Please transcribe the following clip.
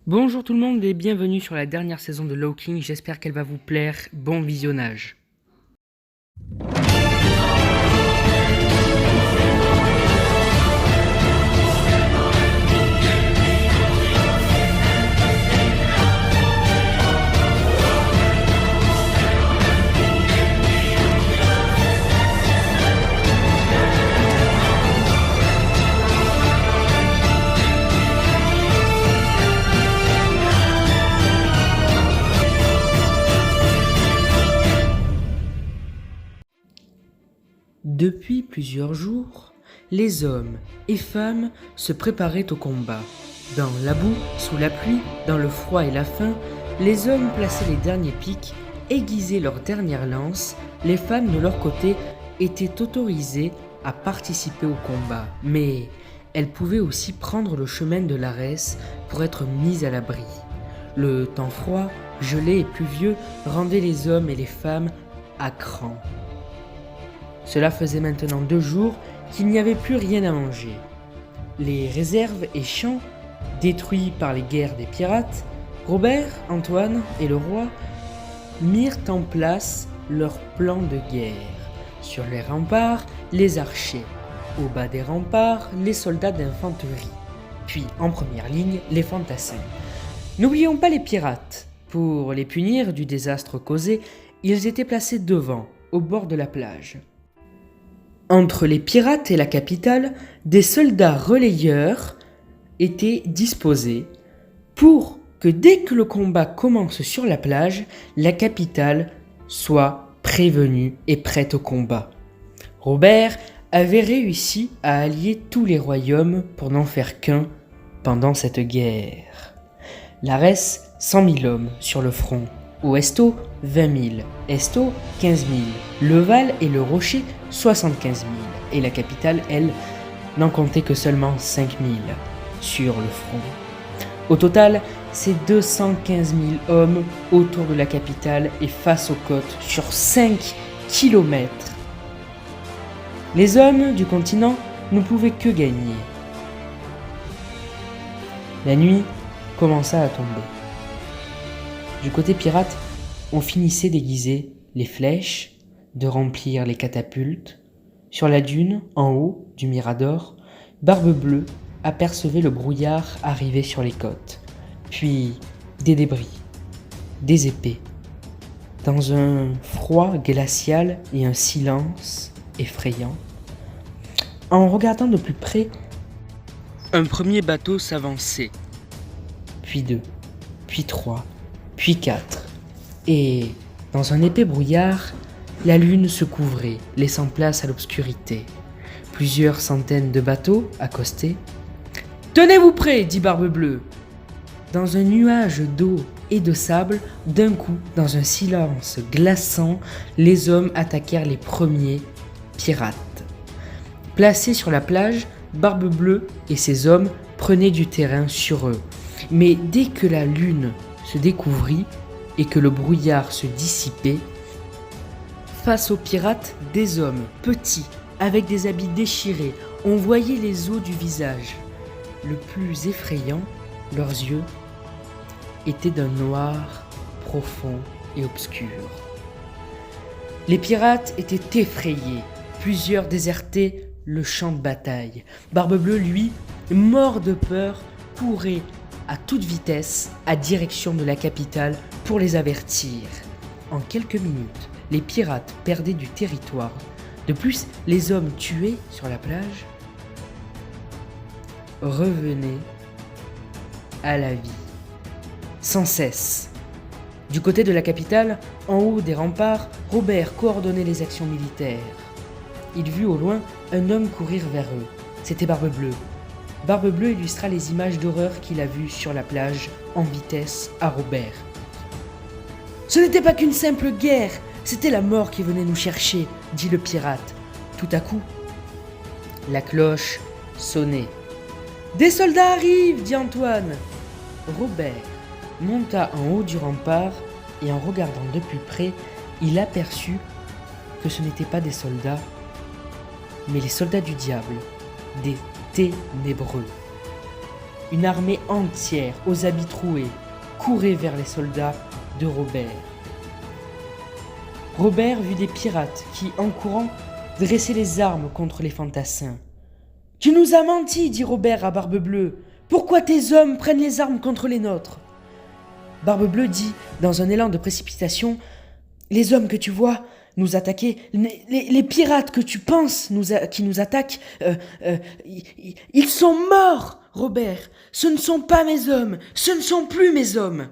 Bonjour tout le monde et bienvenue sur la dernière saison de Low King, j'espère qu'elle va vous plaire, bon visionnage. Depuis plusieurs jours, les hommes et femmes se préparaient au combat. Dans la boue, sous la pluie, dans le froid et la faim, les hommes plaçaient les derniers pics, aiguisaient leurs dernières lances, les femmes de leur côté étaient autorisées à participer au combat, mais elles pouvaient aussi prendre le chemin de l'Arès pour être mises à l'abri. Le temps froid, gelé et pluvieux rendait les hommes et les femmes à cran. Cela faisait maintenant 2 jours qu'il n'y avait plus rien à manger. Les réserves et champs, détruits par les guerres des pirates, Robert, Antoine et le roi mirent en place leur plan de guerre. Sur les remparts, les archers. Au bas des remparts, les soldats d'infanterie. Puis, en première ligne, les fantassins. N'oublions pas les pirates. Pour les punir du désastre causé, ils étaient placés devant, au bord de la plage. Entre les pirates et la capitale, des soldats relayeurs étaient disposés pour que dès que le combat commence sur la plage, la capitale soit prévenue et prête au combat. Robert avait réussi à allier tous les royaumes pour n'en faire qu'un pendant cette guerre. L'Arès, 100 000 hommes sur le front. Ouesto, 20 000. Esto, 15 000. Le Val et le Rocher, 75 000. Et la capitale, elle, n'en comptait que seulement 5 000 sur le front. Au total, c'est 215 000 hommes autour de la capitale et face aux côtes sur 5 kilomètres. Les hommes du continent ne pouvaient que gagner. La nuit commença à tomber. Du côté pirate, on finissait d'aiguiser les flèches, de remplir les catapultes. Sur la dune, en haut du Mirador, Barbe-Bleue apercevait le brouillard arriver sur les côtes, puis des débris, des épées, dans un froid glacial et un silence effrayant. En regardant de plus près, un premier bateau s'avançait, puis 2, puis 3, puis 4, et dans un épais brouillard, la lune se couvrait, laissant place à l'obscurité. Plusieurs centaines de bateaux accostaient. « Tenez-vous prêts !» dit Barbe-Bleue. Dans un nuage d'eau et de sable, d'un coup, dans un silence glaçant, les hommes attaquèrent les premiers pirates. Placés sur la plage, Barbe-Bleue et ses hommes prenaient du terrain sur eux. Mais dès que la lune se découvrit et que le brouillard se dissipait, face aux pirates, des hommes petits, avec des habits déchirés, on voyait les os du visage. Le plus effrayant, leurs yeux étaient d'un noir profond et obscur. Les pirates étaient effrayés, plusieurs désertaient le champ de bataille. Barbe-Bleue, lui, mort de peur, courait à toute vitesse à direction de la capitale pour les avertir. En quelques minutes, les pirates perdaient du territoire. De plus, les hommes tués sur la plage revenaient à la vie, sans cesse. Du côté de la capitale, en haut des remparts, Robert coordonnait les actions militaires. Il vit au loin un homme courir vers eux. C'était Barbe-Bleue. Barbe-Bleue illustra les images d'horreur qu'il a vues sur la plage en vitesse à Robert. « Ce n'était pas qu'une simple guerre, c'était la mort qui venait nous chercher, dit le pirate. Tout à coup, la cloche sonnait. Des soldats arrivent, dit Antoine. Robert monta en haut du rempart et en regardant de plus près, il aperçut que ce n'étaient pas des soldats, mais les soldats du diable, des ténébreux. Une armée entière, aux habits troués, courait vers les soldats de Robert. Robert vit des pirates qui, en courant, dressaient les armes contre les fantassins. « Tu nous as menti, dit Robert à Barbe-Bleue. Pourquoi tes hommes prennent les armes contre les nôtres ?» Barbe-Bleue dit, dans un élan de précipitation, « Les hommes que tu vois nous attaquer, les pirates que tu penses qui nous attaquent, ils sont morts, Robert. Ce ne sont pas mes hommes, ce ne sont plus mes hommes. »